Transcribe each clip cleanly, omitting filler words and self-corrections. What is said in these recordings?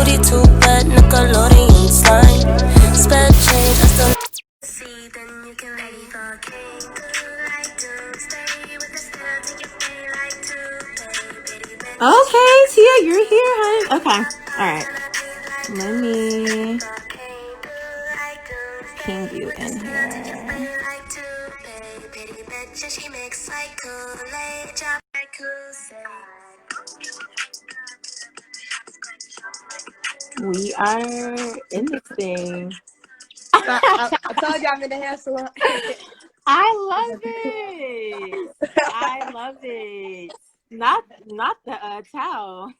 booty too wet, Nickelodeon slime. Spell change, I still see, then you can ready for king. Like doomsday with the still take your pay like two. Okay, Tia, you're here, honey. Okay, all right. Let me ping you in here. We are in this thing. I told you I'm in the hair salon. I love it. I love it. Not the towel.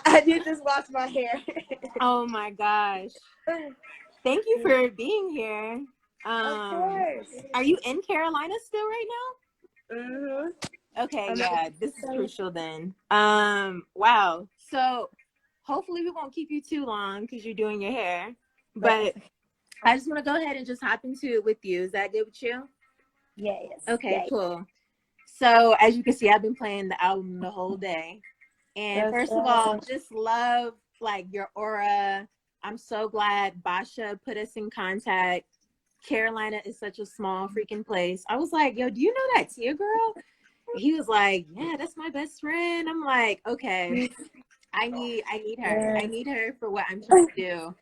I did just wash my hair. Oh my gosh. Thank you for being here. Of course. Are you in Carolina still right now? Mm-hmm. Okay, yeah, this is crucial then. Wow. So hopefully we won't keep you too long because you're doing your hair. But I just want to go ahead and just hop into it with you. Is that good with you? Yes. Okay, cool. So as you can see, I've been playing the album the whole day. And first of all, just love like your aura. I'm so glad Basha put us in contact. Carolina is such a small freaking place. I was like, yo, do you know that Tia girl? He was like, yeah, that's my best friend. I'm like, okay, I need her. I need her for what I'm trying to do.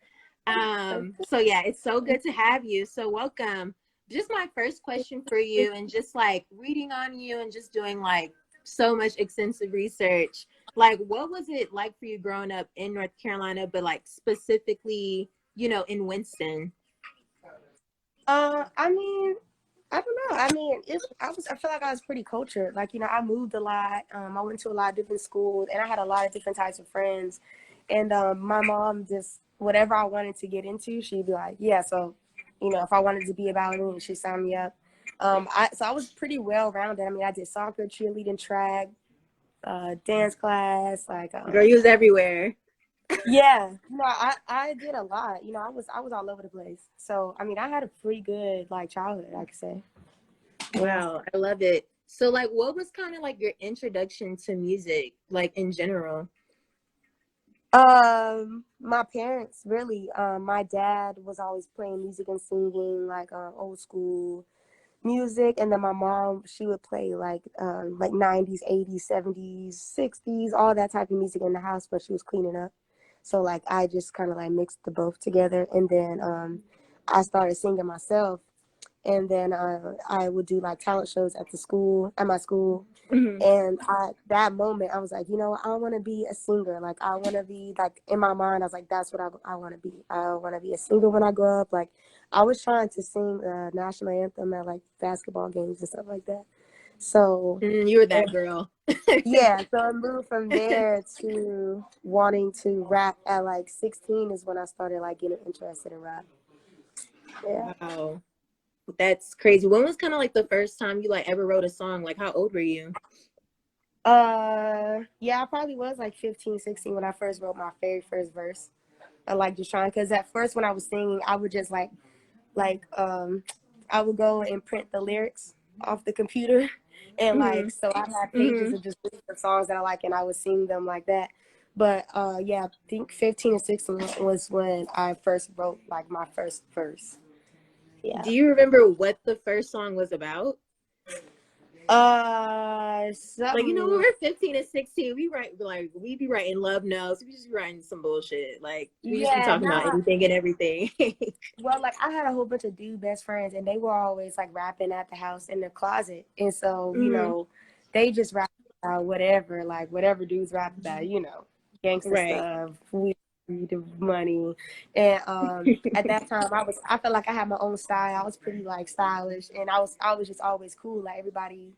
So yeah, it's so good to have you. So welcome. Just my first question for you, and just like reading on you and just doing like so much extensive research. Like, what was it like for you growing up in North Carolina, but like specifically, you know, in Winston? I mean, I don't know. I mean, I feel like I was pretty cultured. Like, you know, I moved a lot. I went to a lot of different schools, and I had a lot of different types of friends. And my mom just, whatever I wanted to get into, she'd be like, yeah. So, you know, if I wanted to be a ballerina, she'd sign me up. So I was pretty well rounded. I mean, I did soccer, cheerleading, track, dance class, like. Girl, you was everywhere. Yeah, no, I did a lot. You know, I was all over the place. So I mean, I had a pretty good like childhood, I could say. Wow, I love it. So like, what was kind of like your introduction to music, like in general? My parents really. My dad was always playing music and singing like old school music, and then my mom, she would play like 90s, 80s, 70s, 60s, all that type of music in the house, but she was cleaning up. So like I just kind of like mixed the both together, and then I started singing myself, and then I would do like talent shows at my school. Mm-hmm. And that moment I was like, you know, I want to be a singer. Like I want to be like, in my mind I was like, that's what I want to be. I want to be a singer when I grow up. Like I was trying to sing the national anthem at like basketball games and stuff like that. So you were that girl. yeah, so I moved from there to wanting to rap at like 16 is when I started like getting interested in rap. Yeah. Wow. That's crazy. When was kind of like the first time you like ever wrote a song? Like how old were you? Yeah, I probably was like 15, 16 when I first wrote my very first verse. I like just trying, because at first when I was singing, I would just like I would go and print the lyrics off the computer, and like so I had pages of just different songs that I like, and I would sing them like that. But yeah, I think 15 and 16 was when I first wrote like my first verse. Yeah. Do you remember what the first song was about? Like, you know, when we're 15 and 16, we be writing love notes. We just be writing some bullshit. Like we just be talking about anything and everything. Well, like I had a whole bunch of dude best friends, and they were always like rapping at the house in the closet, and so you know, they just rap about whatever, like whatever dudes rap about, you know, gangster stuff, weed, money, and at that time I felt like I had my own style. I was pretty like stylish, and I was just always cool. Like everybody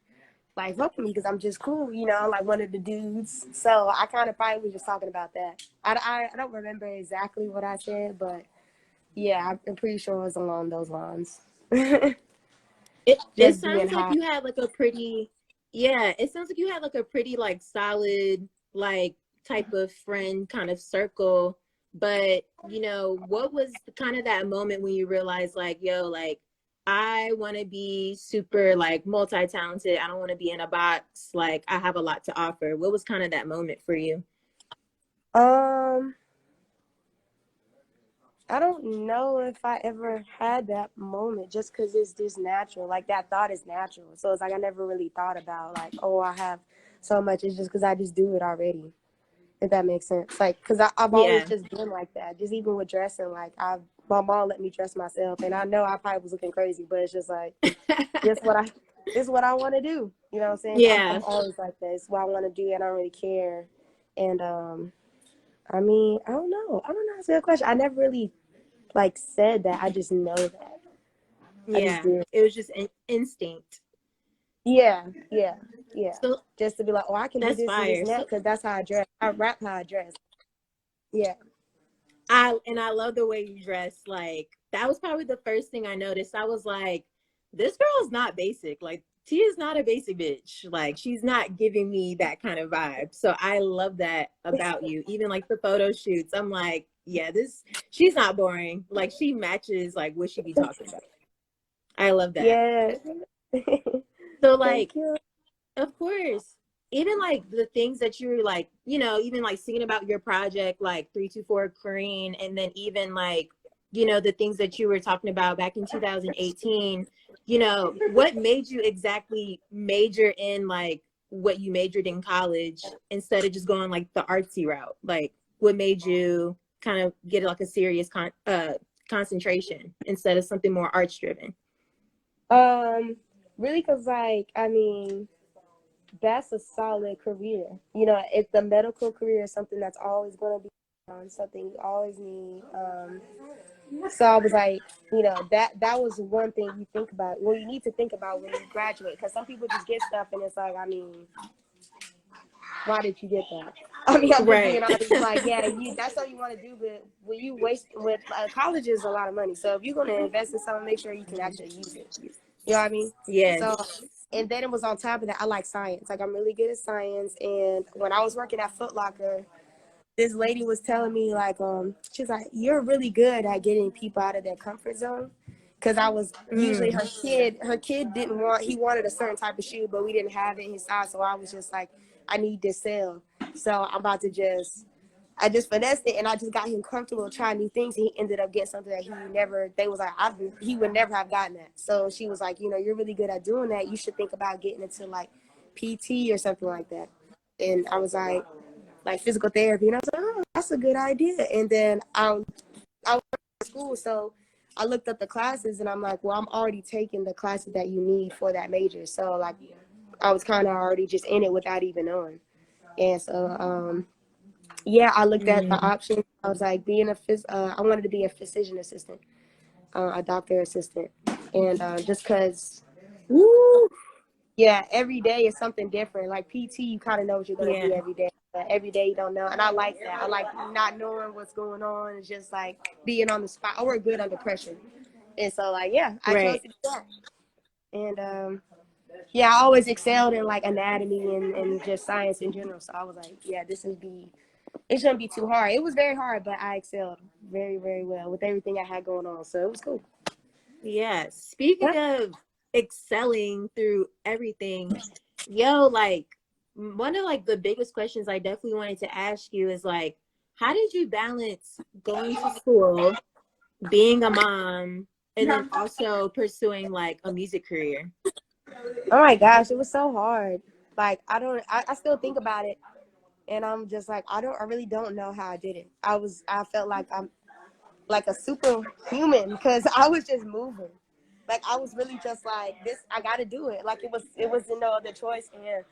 like fuck with me because I'm just cool, you know, like one of the dudes. So I kind of probably was just talking about that. I don't remember exactly what I said, but yeah, I'm pretty sure it was along those lines. It sounds like you had like a pretty, it sounds like you had like a pretty like solid like type of friend kind of circle. But you know, what was kind of that moment when you realized like, yo, like I want to be super like multi-talented. I don't want to be in a box. Like I have a lot to offer. What was kind of that moment for you? I don't know if I ever had that moment just because it's just natural. Like that thought is natural. So it's like I never really thought about like, oh, I have so much. It's just because I just do it already. If that makes sense. Like, because I've always Yeah. just been like that. Just even with dressing, like my mom let me dress myself. And I know I probably was looking crazy, but it's just like, this what I, this is what I want to do. You know what I'm saying? Yeah. I'm always like that. It's what I want to do and I don't really care. And, I mean, I don't know. I don't know. That's a good question. I never really like said that. I just know that. I just Yeah. did. It was just an instinct. Yeah, yeah, yeah. So Just to be like, oh, I can do that's this and this fire. and that So because that's how I dress. I rap how I dress. Yeah. I love the way you dress. Like that was probably the first thing I noticed. I was like, this girl's not basic. Like Tia's not a basic bitch. Like she's not giving me that kind of vibe. So I love that about you. Even like the photo shoots, I'm like, yeah, this she's not boring. Like she matches like what she be talking about. I love that. Yeah. So Thank like, you. of course. Even like the things that you were like, even like singing about your project, like 324Corine, and then even like, the things that you were talking about back in 2018, what made you exactly major in like what you majored in college instead of just going like the artsy route? Like what made you kind of get like a serious concentration instead of something more arts driven? Um, really, cause like I mean, that's a solid career. You know, if the medical career is something that's always gonna be something you always need. So I was like, that was one thing you think about. Well, you need to think about when you graduate, because some people just get stuff and it's like, I mean, why did you get that? I mean, I'm just Right. being honest. Like, yeah, that's what you want to do, but when you waste with college is a lot of money. So if you're gonna invest in something, make sure you can actually use it. You know what I mean? Yes. So, and then it was on top of that, I like science. Like I'm really good at science. And when I was working at Foot Locker, this lady was telling me like, she's like, you're really good at getting people out of their comfort zone. Cause I was usually Mm. her kid he wanted a certain type of shoe, but we didn't have it in his size. So I was just like, I need this sale. So I'm about to I just finessed it and I just got him comfortable trying new things. And he ended up getting something that they was like, he would never have gotten that. So she was like, you're really good at doing that. You should think about getting into like PT or something like that. And I was like physical therapy. And I was like, oh, that's a good idea. And then I went to school. So I looked up the classes and I'm like, well, I'm already taking the classes that you need for that major. So like, I was kind of already just in it without even knowing. And so, yeah, I looked at the Mm. options. I was like, I wanted to be a physician assistant, a doctor assistant. And just because, Woo. yeah, every day is something different. Like PT, you kind of know what you're going to do Yeah. every day. But every day you don't know. And I like that. I like not knowing what's going on. It's just like being on the spot. I work good under pressure. And so, like, yeah, I chose Right. to do that. And yeah, I always excelled in like anatomy and just science in general. So I was like, yeah, it shouldn't be too hard. It was very hard, but I excelled very, very well with everything I had going on. So it was cool. Yeah. Speaking Yeah. of excelling through everything, yo, like one of like the biggest questions I definitely wanted to ask you is like, how did you balance going to school, being a mom, and then also pursuing like a music career? Oh my gosh, it was so hard. Like I still think about it and I'm just like, I really don't know how I did it. I felt like I'm like a superhuman because I was just moving. Like I was really just like this, I gotta do it. Like it was no other choice. And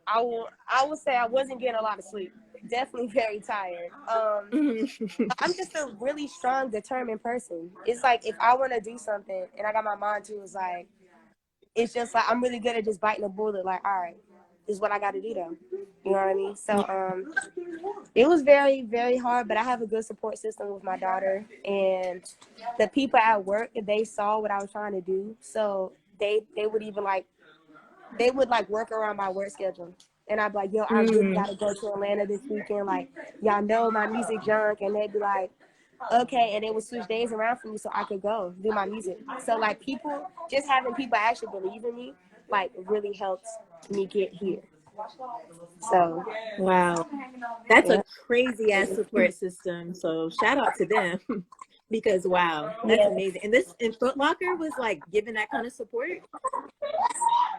I will say I wasn't getting a lot of sleep. Definitely very tired. I'm just a really strong, determined person. It's like if I want to do something and I got my mind to, it's just like I'm really good at just biting a bullet. Like, all right, this is what I got to do though. You know what I mean? So it was very, very hard, but I have a good support system with my daughter and the people at work. They saw what I was trying to do, so they would even like work around my work schedule. And I'd be like, yo, I really Mm. got to go to Atlanta this weekend. Like, y'all know my music junk. And they'd be like, okay. And they would switch days around for me so I could go do my music. So, like, just having people actually believe in me, like, really helped me get here. So Wow. That's a yeah, crazy ass support system. So shout out to them because wow, that's yeah. amazing. And this and Foot Locker was like giving that kind of support.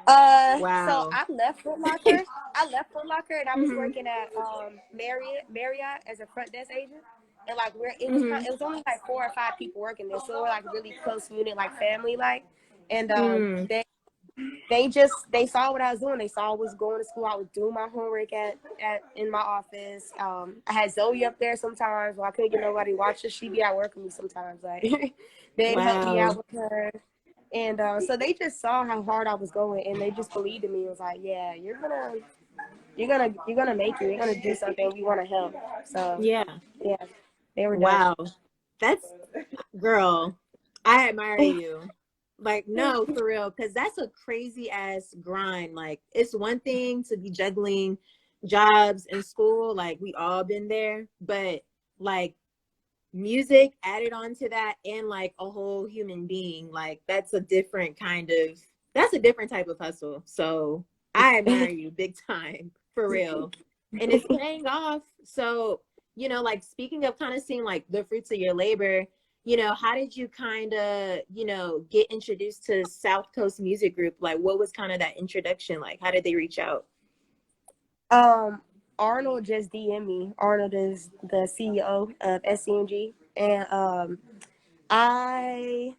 So Wow. I left Foot Locker. And I was Hmm. working at Marriott as a front desk agent. And like Hmm. it was only like 4 or 5 people working there, so we're like really close unit, like family, like. And Mm. they saw what I was doing. They saw I was going to school. I was doing my homework at in my office. I had Zoe up there sometimes. Well, I couldn't get nobody to watch her. She'd be at work with me sometimes. Like they'd help me Wow. out with her. And so they just saw how hard I was going, and they just believed in me. It was like, yeah, you're gonna make it. You're gonna do something. We want to help. So Yeah. yeah, they were dope. Wow. That's girl. I admire you. Like, no, for real, because that's a crazy ass grind. Like, it's one thing to be juggling jobs and school, like we all been there, but like music added on to that and like a whole human being, like that's a different type of hustle. So I admire you big time, for real. And it's paying off. So, like speaking of kind of seeing like the fruits of your labor, how did you kind of, get introduced to South Coast Music Group? Like, what was kind of that introduction like? How did they reach out? Um, Arnold just DM'd me. Arnold is the CEO of SCMG, and I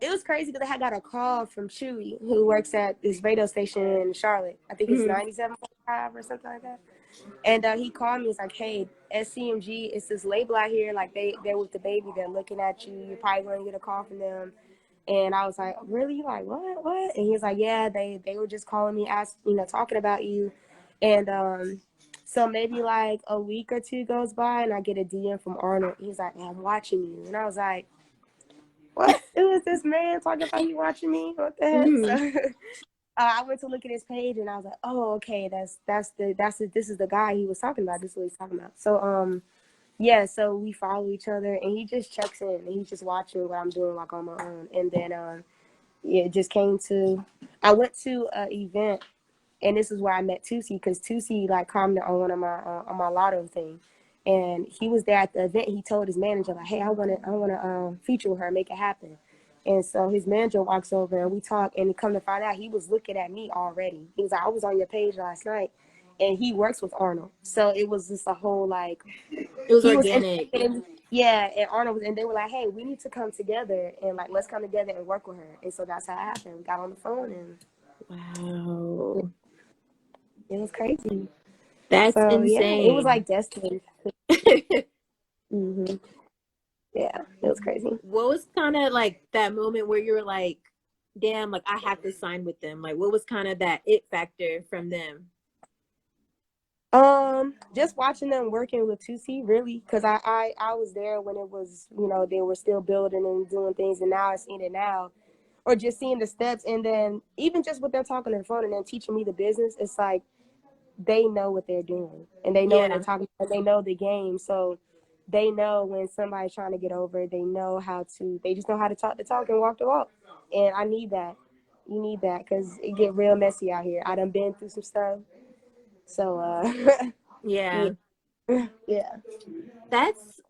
it was crazy because I had got a call from Chewy, who works at this radio station in Charlotte. I think it's Mhm. 97.5 or something like that. And he called me. He's like, "Hey, SCMG, it's this label out here. Like they're with the baby. They're looking at you. You're probably going to get a call from them." And I was like, "Really? Like what?" And he was like, "Yeah, they were just calling me, talking about you." And so maybe like a week or two goes by, and I get a DM from Arnold. He's like, "Hey, I'm watching you," and I was like, "What? Who is this man talking about you watching me? What the heck?" Mhm. So I went to look at his page, and I was like, "Oh, okay, this is the guy he was talking about. This is what he's talking about." So yeah, so we follow each other, and he just checks in, and he's just watching what I'm doing like on my own, and then yeah, it just came to. I went to an event, and this is where I met Tusi, because Tusi like commented on my Lotto thing, and he was there at the event. He told his manager like, "Hey, I wanna feature with her, make it happen." And so his manager walks over, and we talk, and come to find out he was looking at me already. He was like, "I was on your page last night," and he works with Arnold, so it was just a whole like It was he was organic. interested in, yeah, and Arnold was, and they were like, "Hey, we need to come together and like let's come together and work with her." And so that's how it happened. We got on the phone, and Wow. it was crazy. That's So yeah, it was insane. like destiny. hmm Yeah, it was crazy. What was kind of like that moment where you were like, damn, like I have to sign with them? Like, what was kind of that it factor from them? Just watching them working with 2C, really, because I was there when it was, they were still building and doing things, and now I seen it now, or just seeing the steps, and then even just what they're talking on the phone and then teaching me the business. It's like they know what they're doing, and they know what they're Yeah. talking about. They know the game, so they know when somebody's trying to get over. They know how to. They just know how to talk the talk and walk the walk. And I need that. You need that because it get real messy out here. I done been through some stuff, so yeah, Yeah. yeah.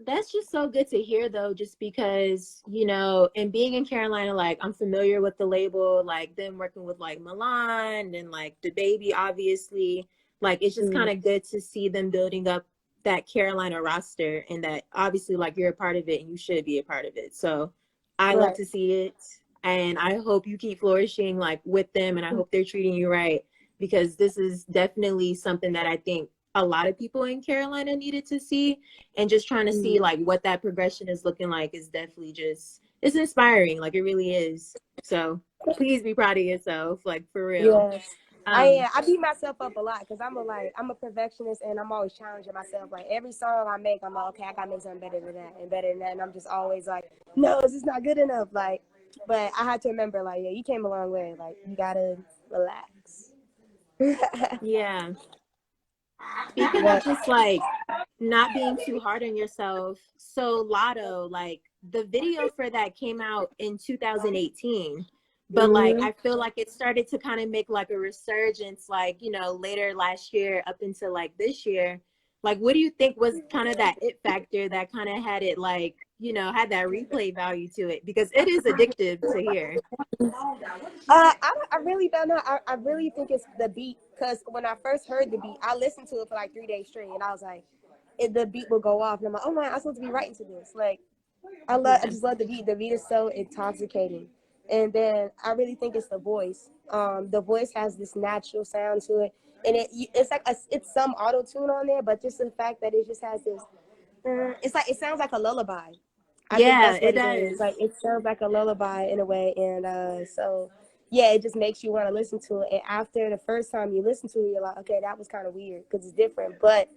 That's just so good to hear though, just because, and being in Carolina, like I'm familiar with the label, like them working with like Milan and like the baby, obviously. Like it's just kind Mm, of good to see them building up that Carolina roster and that obviously like you're a part of it and you should be a part of it. So I love right. to see it. And I hope you keep flourishing like with them and I hope they're treating you right because this is definitely something that I think a lot of people in Carolina needed to see and just trying to see Mm, like what that progression is looking like is definitely just it's inspiring, like it really is. So please be proud of yourself, like for real. yes. um I beat myself up a lot because I'm a perfectionist and I'm always challenging myself. Like every song I make, I'm like, okay, I gotta make something better than that and better than that. And I'm just always like, no, this is not good enough. Like, but I had to remember, like, yeah, you came a long way. Like, you gotta relax. yeah, speaking of But just like not being too hard on yourself, so Lotto, like the video for that came out in 2018. But like I feel like it started to kind of make like a resurgence, like, you know, later last year up into like this year. Like, what do you think was kind of that it factor that kind of had it, like, you know, had that replay value to it? Because it is addictive to hear. I really don't know. I really think it's the beat, because when I first heard the beat, I listened to it for like 3 days straight, and I was like, the beat will go off, and I'm like, oh my, I'm supposed to be writing to this. Like, I just love the beat. The beat is so intoxicating. And then I really think it's the voice. The voice has this natural sound to it, and it's like it's some auto tune on there, but just the fact that it just has this, it's like it sounds like a lullaby. I think Yeah, that's what it it is. does. Like it sounds like a lullaby in a way, and so yeah, it just makes you want to listen to it. And after the first time you listen to it, you're like, okay, that was kind of weird because it's different. But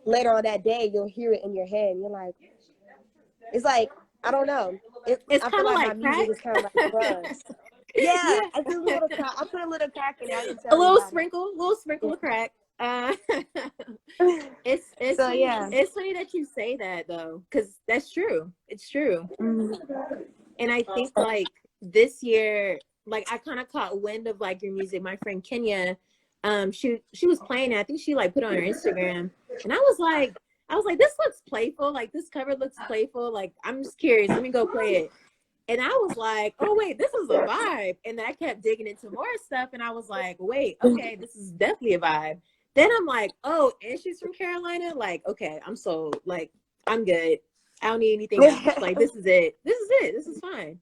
later on that day, you'll hear it in your head, and you're like, it's like, I don't know. It's I feel kind of like my like music crack. is kind of like drugs. Yeah, Yeah. I do a little crack. I put a little crack in it. I didn't A tell anybody. little sprinkle of crack. It's So funny. yeah. It's funny that you say that though, because that's true. It's true. And I think like this year, like I kind of caught wind of like your music. My friend Kenya, she was playing it. I think she like put it on her Instagram, and I was like, this looks playful. Like this cover looks playful. Like I'm just curious. Let me go play it. And I was like, oh wait, this is a vibe. And then I kept digging into more stuff, and I was like, wait, okay, this is definitely a vibe. Then I'm like, oh, and she's from Carolina. Like, okay, I'm sold. Like, I'm good. I don't need anything else. Like, this is it. This is it. This is fine.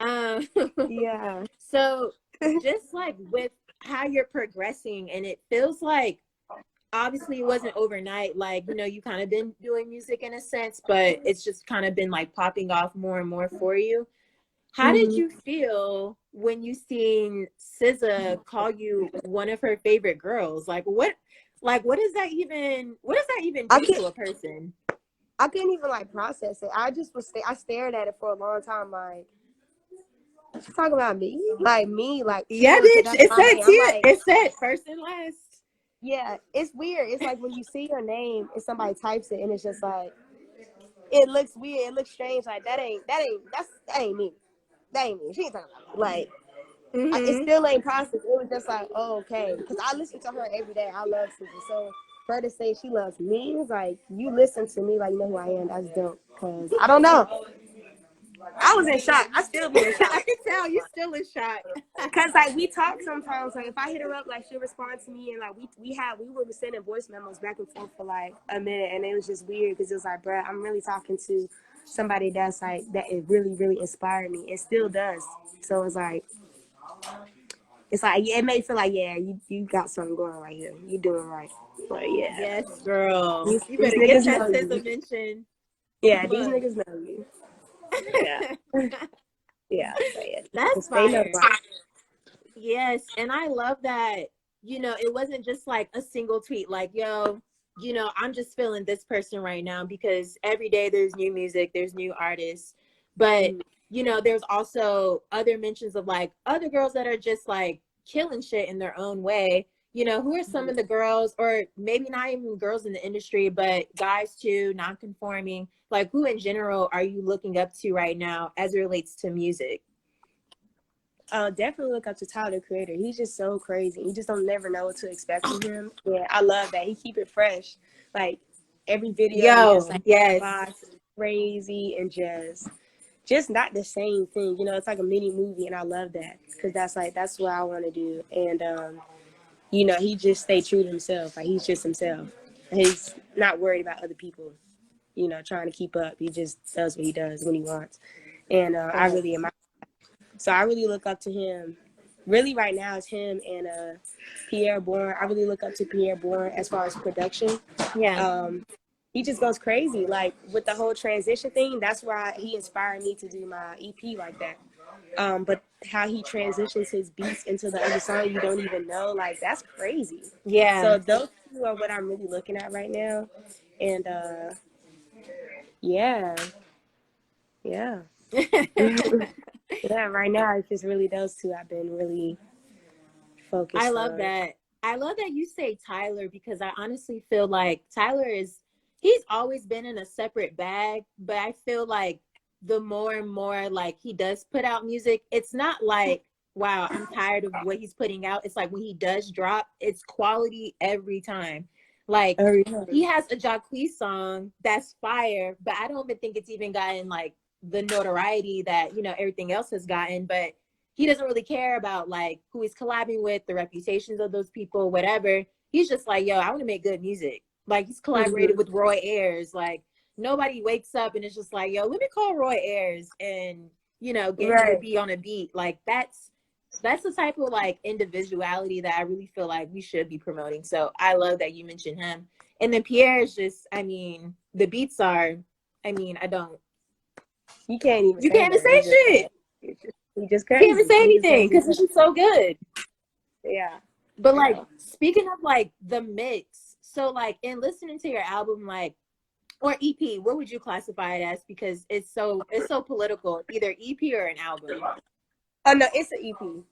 Um, Yeah. so just like with how you're progressing, and it feels like obviously it wasn't overnight. Like, you know, you kind of been doing music in a sense, but it's just kind of been like popping off more and more for you. How did you feel when you seen SZA call you one of her favorite girls? Like what does that even do to a person? I couldn't even like process it. I just I stared at it for a long time. Like, she's talking about me, like Yeah, Tia, 'cause bitch. that's my name. I'm like, It said first and last. yeah, it's weird. It's like when you see your name and somebody types it, and it's just like, it looks weird. It looks strange. Like that ain't me. That ain't me. She ain't talking about me. Like, it still ain't processed. It was just like, oh, okay. Because I listen to her every day. I love Susan. So for her to say she loves me, it's like, you listen to me like you know who I am. That's dope. Because I don't know. I was in shock. I still be in shock. I can tell you still in shock. Cause like we talk sometimes. Like if I hit her up, like she'll respond to me, and like we were sending voice memos back and forth for like a minute, and it was just weird because it was like, bruh, I'm really talking to somebody that's like that. It really really inspired me. It still does. So it's like yeah, it made me feel like yeah, you got something going right here. You doing right. But yeah, Yes, girl. these You better get niggas that know SZA you. mention. Yeah, these Look. niggas know you. Yeah, yeah. So yeah, That's just stay fire. notified. Yes, and I love that, you know, it wasn't just like a single tweet like, yo, you know, I'm just feeling this person right now, because every day there's new music, there's new artists. But, you know, there's also other mentions of like other girls that are just like killing shit in their own way. You know, who are some of the girls, or maybe not even girls in the industry, but guys too, non-conforming? Like, who in general are you looking up to right now as it relates to music? Definitely look up to Tyler, the Creator. He's just so crazy. You just don't never know what to expect from him. Yeah, I love that. He keep it fresh. Like every video is just Yo, like yes. crazy and just not the same thing. You know, it's like a mini movie, and I love that because that's what I want to do. And you know, he just stay true to himself. Like he's just himself. He's not worried about other people. You know, trying to keep up. He just does what he does when he wants. And I really admire. So I really look up to him. Really, right now, it's him and Pierre Bourne. I really look up to Pierre Bourne as far as production. Yeah. He just goes crazy. Like with the whole transition thing, that's why he inspired me to do my EP like that. But how he transitions his beats into the other song, you don't even know. Like that's crazy. Yeah. So those two are what I'm really looking at right now. And yeah. Yeah. Yeah, right now it's just really those two I've been really I focused love on. that. I love that you say Tyler, because I honestly feel like he's always been in a separate bag, but I feel like the more and more like he does put out music, it's not like wow, I'm tired of what he's putting out. It's like when he does drop, it's quality every time. Like Every time. he has a Jacquees song that's fire, but I don't even think it's even gotten like the notoriety that, you know, everything else has gotten. But he doesn't really care about like who he's collabing with, the reputations of those people, whatever. He's just like, yo, I want to make good music. Like he's collaborated with Roy Ayers. Like nobody wakes up and it's just like, yo, let me call Roy Ayers and, you know, get him to be on a beat. Like that's the type of like individuality that I really feel like we should be promoting. So I love that you mentioned him. And then Pierre is just, I mean, the beats are, I mean, You can't even say shit. He just You crazy. can't even say anything because he's so good. Yeah. But like, speaking of like the mix, so like in listening to your album, like, or EP, what would you classify it as? Because it's so political, either EP or an album. Oh no, it's an EP.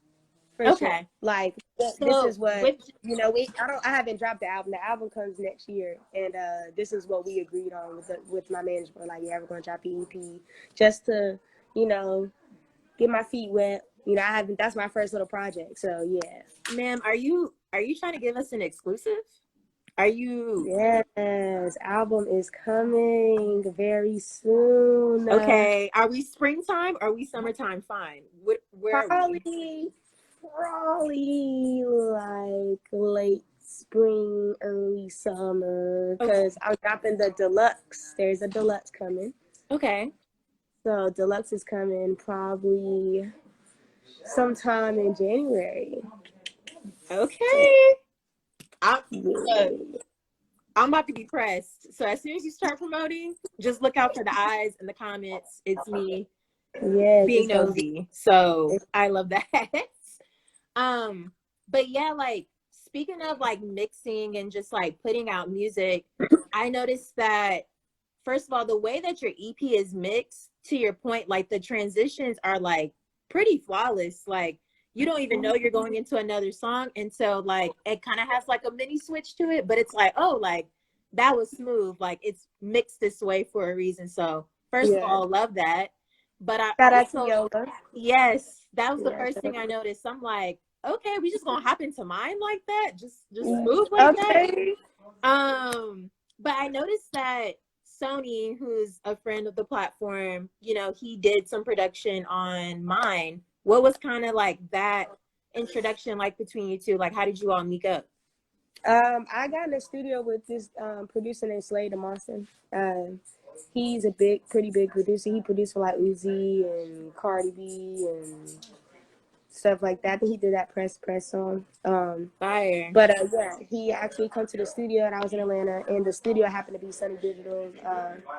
For Okay. sure. Like this is what you know. I haven't dropped the album. The album comes next year, and this is what we agreed on with my management. Like, yeah, we're gonna drop the EP just to, you know, get my feet wet. You know, I haven't. That's my first little project. So yeah. Ma'am, are you trying to give us an exclusive? Are you? Yes, album is coming very soon. Okay. Are we springtime? Or are we summertime? Fine. Where are we? Probably like late spring, early summer, because I'm dropping the deluxe. There's a deluxe coming. Okay. So deluxe is coming probably sometime in January. Okay. I'm about to be pressed. So as soon as you start promoting, just look out for the eyes and the comments. It's me being nosy. So I love that. But yeah, like speaking of like mixing and just like putting out music, I noticed that first of all, the way that your EP is mixed, to your point, like the transitions are like pretty flawless. Like you don't even know you're going into another song until like it kind of has like a mini switch to it, but it's like, oh, like that was smooth. Like it's mixed this way for a reason. So first of all, love that. But I also, yes, that was the first thing I noticed. I'm like, okay, we just gonna hop into mine like that, just smooth like that. But I noticed that Sonny, who's a friend of the platform, you know, he did some production on mine. What was kind of like that introduction like between you two? Like, how did you all meet up? I got in the studio with this producer named Slade Monson. He's a pretty big producer. He produced for like Uzi and Cardi B and stuff like that. I think he did that press song. Fire. But yeah, he actually come to the studio, and I was in Atlanta, and the studio happened to be Sonny Digital's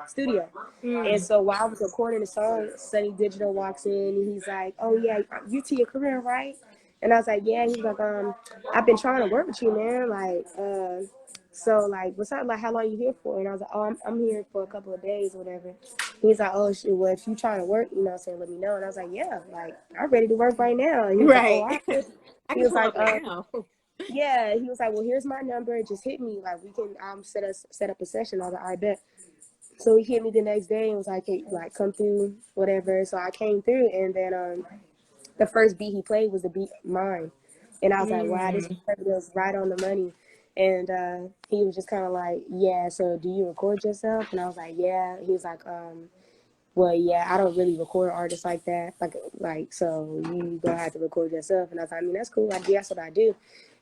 studio. And so while I was recording the song, Sonny Digital walks in, and he's like, "Oh yeah, you TiaCorine, right?" And I was like, "Yeah." He's like, "I've been trying to work with you, man. Like, so like, what's up? Like, how long you here for?" And I was like, "Oh, I'm here for a couple of days, or whatever." He's like, "Oh shit, well, if you trying to work, you know, what I'm saying, let me know." And I was like, "Yeah, like, I'm ready to work right now." And he was like, "Oh, he was like, yeah." He was like, "Well, here's my number. Just hit me. Like, we can set up a session." I was like, "I bet." So he hit me the next day and was like, "Hey, like, come through, whatever." So I came through, and then the first beat he played was the beat mine, and I was like, "Wow, this was right on the money." And he was just kind of like, "Yeah, so do you record yourself?" And I was like, "Yeah." He was like, "Well, yeah, I don't really record artists like that. Like, so you gonna have to record yourself." And I was like, "I mean, that's cool. That's what I do."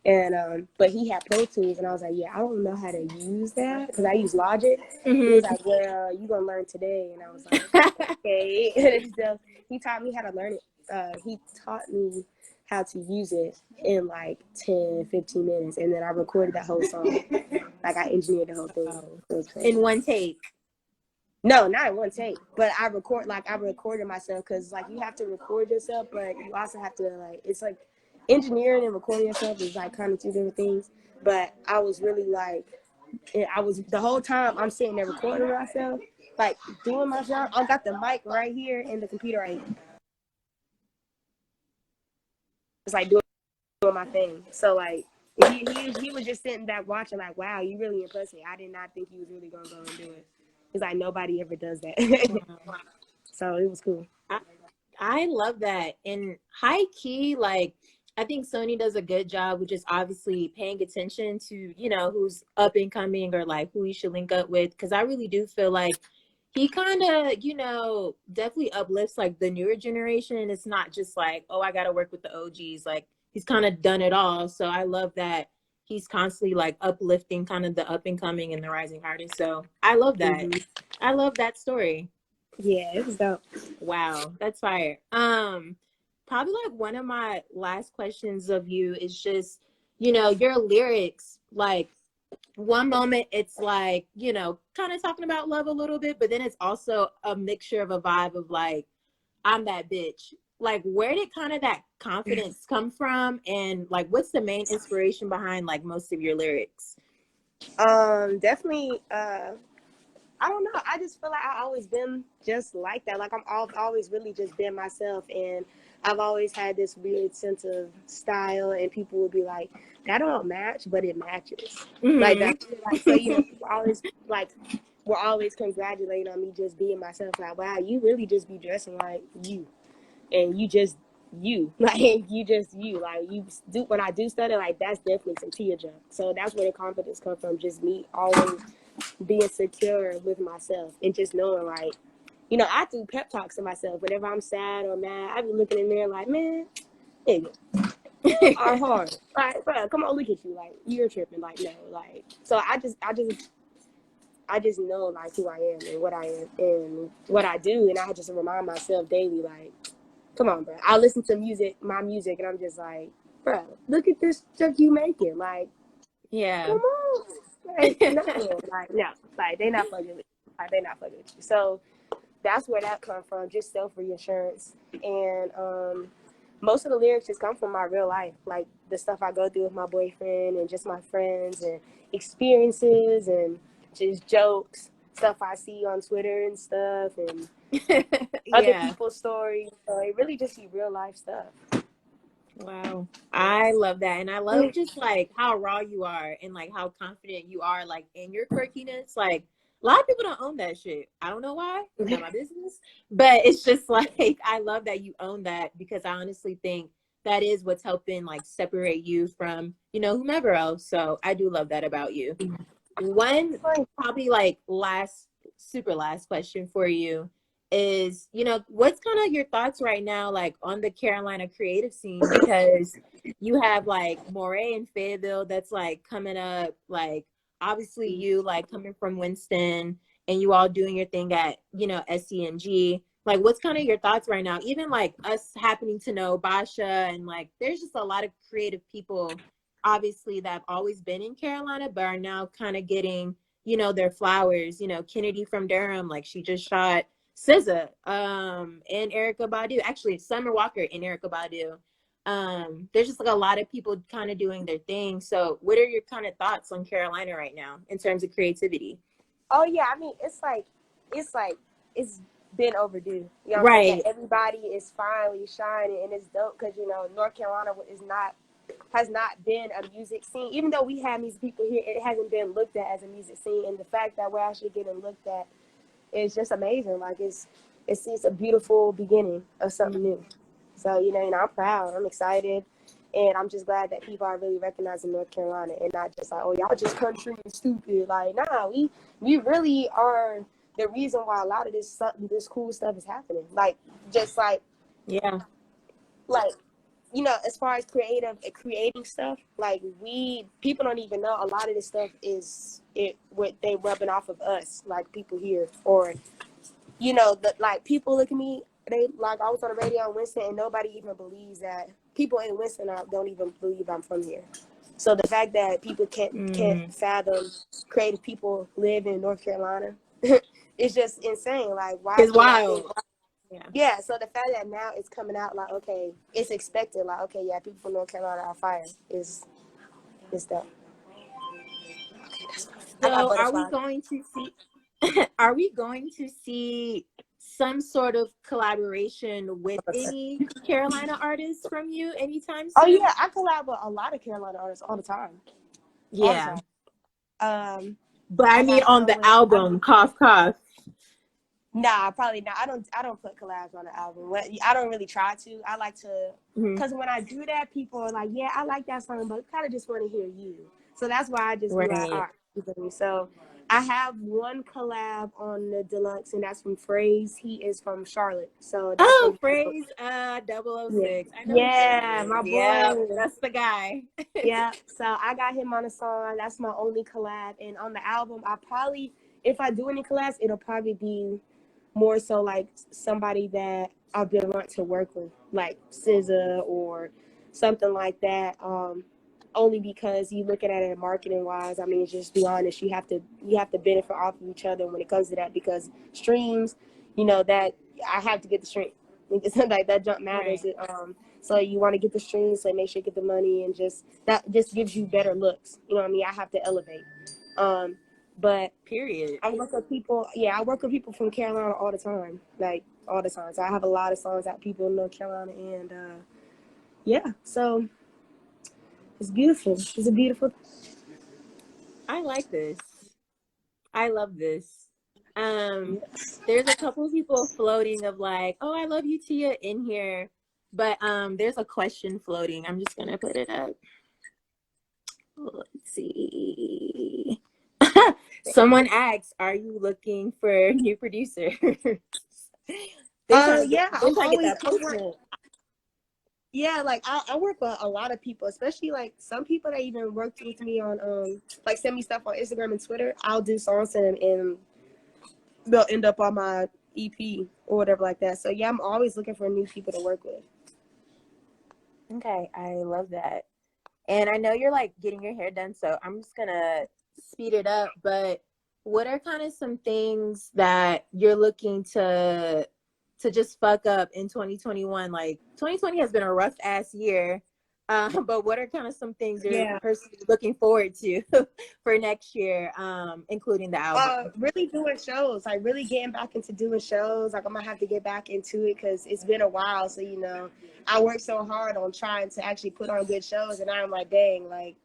And but he had Pro Tools, and I was like, "Yeah, I don't know how to use that because I use Logic." He was like, "Well, you gonna learn today." And I was like, "Okay." And so he taught me how to learn it. He taught me how to use it in like 10, 15 minutes, and then I recorded that whole song. Like, I engineered the whole thing. In one take. No, not in one take, but I recorded myself, because like you have to record yourself, but you also have to, like, it's like engineering and recording yourself is like kind of two different things. But I was really like, the whole time I'm sitting there recording myself, like doing my job. I got the mic right here and the computer right here. It's like doing my thing. So like he was just sitting back watching, like, "Wow, you really impressed me. I did not think you was really gonna go and do it." It's like nobody ever does that. So it was cool. I love that. And high key, like, I think Sony does a good job with just obviously paying attention to, you know, who's up and coming or like who you should link up with. Cause I really do feel like he kind of, you know, definitely uplifts like the newer generation. It's not just like, oh, I got to work with the OGs. Like he's kind of done it all. So I love that he's constantly like uplifting kind of the up and coming and the rising artists. So I love that. I love that story. Yeah, it was dope. Wow, that's fire. Probably like one of my last questions of you is just, you know, your lyrics, like one moment it's like, you know, kind of talking about love a little bit, but then it's also a mixture of a vibe of like, I'm that bitch. Like, where did kind of that confidence come from? And like, what's the main inspiration behind like most of your lyrics? Definitely, I don't know. I just feel like I've always been just like that. Like I've always really just been myself, and I've always had this weird sense of style. And people would be like, "That don't match," but it matches. Like that. Like, so you know, people always like were always congratulating on me just being myself. Like, wow, you really just be dressing like you, and you just you like you just you like you do when I do study like that's definitely some Tia junk. So that's where the confidence comes from. Just me always being secure with myself and just knowing like, you know, I do pep talks to myself whenever I'm sad or mad. I be looking in the mirror like, man, nigga, you are hard. Like, bro, come on, look at you. Like, you're tripping. Like, no, like, so I just know like who I am and what I am and what I do, and I just remind myself daily, like, come on, bro. I listen to my music, and I'm just like, bro, look at this stuff you making. Like, Yeah. come on. Like, no, like they not fucking with you. Like, they not fucking with you. So that's where that comes from, just self-reassurance. And most of the lyrics just come from my real life, like the stuff I go through with my boyfriend and just my friends and experiences and just jokes, stuff I see on Twitter and stuff and other people's stories. So it really just be real life stuff. Wow. I love that. And I love just like how raw you are and like how confident you are like in your quirkiness. Like a lot of people don't own that shit. I don't know why. Not my business. But it's just like I love that you own that because I honestly think that is what's helping like separate you from, you know, whomever else. So I do love that about you. One probably like super last question for you is, you know, what's kind of your thoughts right now, like on the Carolina creative scene? Because you have like Moray and Fayetteville that's like coming up, like obviously you like coming from Winston and you all doing your thing at, you know, SCMG. Like, what's kind of your thoughts right now? Even like us happening to know Basha and like, there's just a lot of creative people, obviously, that have always been in Carolina, but are now kind of getting, you know, their flowers. You know, Kennedy from Durham, like she just shot SZA, and Erykah Badu. Actually, Summer Walker and Erykah Badu. There's just like a lot of people kind of doing their thing. So, what are your kind of thoughts on Carolina right now in terms of creativity? Oh yeah, I mean, it's been overdue. You know what Right. I'm saying? Everybody is finally shining, and it's dope because you know North Carolina has not been a music scene. Even though we have music people here, it hasn't been looked at as a music scene. And the fact that we're actually getting looked at is just amazing. Like it's a beautiful beginning of something new. So you know, I'm proud. I'm excited. And I'm just glad that people are really recognizing North Carolina and not just like, oh, y'all just country and stupid. Like, nah, we really are the reason why a lot of this cool stuff is happening. Like, just like, Yeah. Like, you know, as far as creating stuff, like people don't even know a lot of this stuff what they rubbing off of us, like people here, or you know, like people look at me, they like I was on the radio in Winston and nobody even believes that people in Winston don't even believe I'm from here. So the fact that people can't fathom creative people live in North Carolina, it's just insane. Like why? It's wild. Yeah, so the fact that now it's coming out like, okay, it's expected, like, okay, yeah, people from North Carolina are fire is that. So are we going to see some sort of collaboration with any Carolina artists from you anytime soon? Oh yeah, I collab with a lot of Carolina artists all the time. Yeah. All the time. But I mean on the album, cough cough. Nah, probably not. I don't put collabs on the album. I don't really try to. I like to, because when I do that, people are like, yeah, I like that song, but kind of just want to hear you. So that's why I just be like, all right. So I have one collab on the deluxe, and that's from Phrase. He is from Charlotte, so that's gonna be Phrase 006. yeah. I know. Yeah, my boy. Yeah, that's the guy. Yeah, so I got him on a song. That's my only collab, and on the album, I probably, if I do any collabs, it'll probably be more so like somebody that I've been wanting to work with, like SZA or something like that. Only because you looking at it marketing wise, I mean, just be honest, you have to benefit off of each other when it comes to that, because streams, that I have to get the stream. It's like that jump matters. Right. So you want to get the streams, so make sure you get the money, and that just gives you better looks. You know what I mean? I have to elevate. But period. I work with people. Yeah, I work with people from Carolina all the time, like all the time. So I have a lot of songs that people in North Carolina, and yeah. So it's beautiful. It's a beautiful. I like this. I love this. There's a couple of people floating of like, oh, I love you, Tia, in here. But there's a question floating. I'm just gonna put it up. Let's see. Someone asks, "Are you looking for new producers?" Yeah, I'm trying to always. get that placement. Yeah, like I work with a lot of people, especially like some people that even worked with me on like send me stuff on Instagram and Twitter. I'll do songs to them, and they'll end up on my EP or whatever like that. So yeah, I'm always looking for new people to work with. Okay, I love that. And I know you're like getting your hair done, so I'm just gonna speed it up. But what are kind of some things that you're looking to just fuck up in 2021? Like 2020 has been a rough ass year. But what are kind of some things you're personally looking forward to for next year, including the album? Really doing shows, like really getting back into doing shows. Like I'm gonna have to get back into it because it's been a while. So I worked so hard on trying to actually put on good shows, and I'm like, dang, like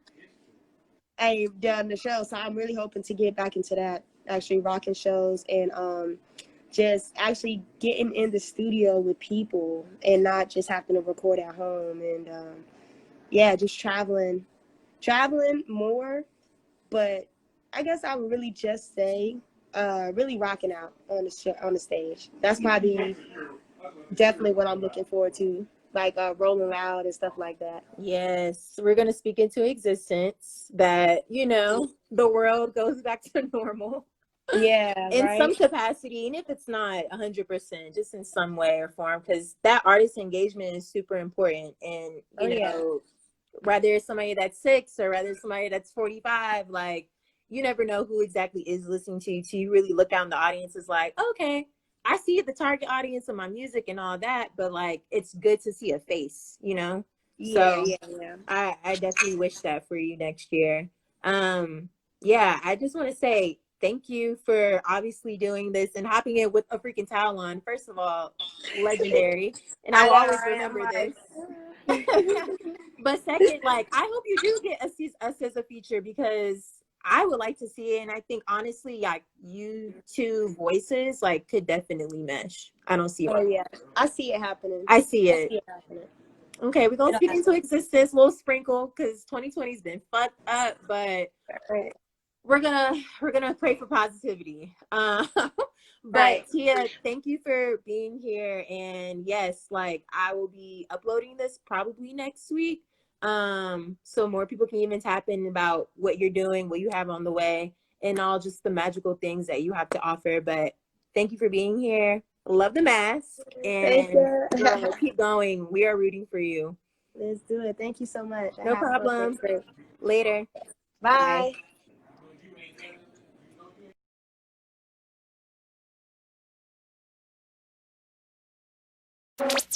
I ain't done the show. So I'm really hoping to get back into that, actually rocking shows, and just actually getting in the studio with people and not just having to record at home, and just traveling more. But I guess I would really just say really rocking out on the stage. That's probably definitely what I'm looking forward to, like rolling loud and stuff like that. Yes, we're going to speak into existence that, the world goes back to normal. Yeah, in right? some capacity, and if it's not 100%, just in some way or form, because that artist engagement is super important. And whether it's somebody that's 6 or whether it's somebody that's 45, like you never know who exactly is listening to you till you really look out in the audience. Is like, okay, I see the target audience of my music and all that, but like it's good to see a face, Yeah, so yeah. I definitely wish that for you next year. I just want to say thank you for obviously doing this and hopping in with a freaking towel on. First of all, legendary. And I will always remember this. But second, like, I hope you do get a SZA feature, because I would like to see it. And I think, honestly, like, you two voices, like, could definitely mesh. I don't see why. Oh, yeah. I see it happening. I see it happening. Okay, we're going to speak into existence, little sprinkle, because 2020's been fucked up, but we're gonna pray for positivity. But Tia, thank you for being here. And yes, like I will be uploading this probably next week, so more people can even tap in about what you're doing, what you have on the way, and all just the magical things that you have to offer. But thank you for being here. Love the mask, and girl, keep going. We are rooting for you. Let's do it. Thank you so much. No problem. Later. Bye. Bye.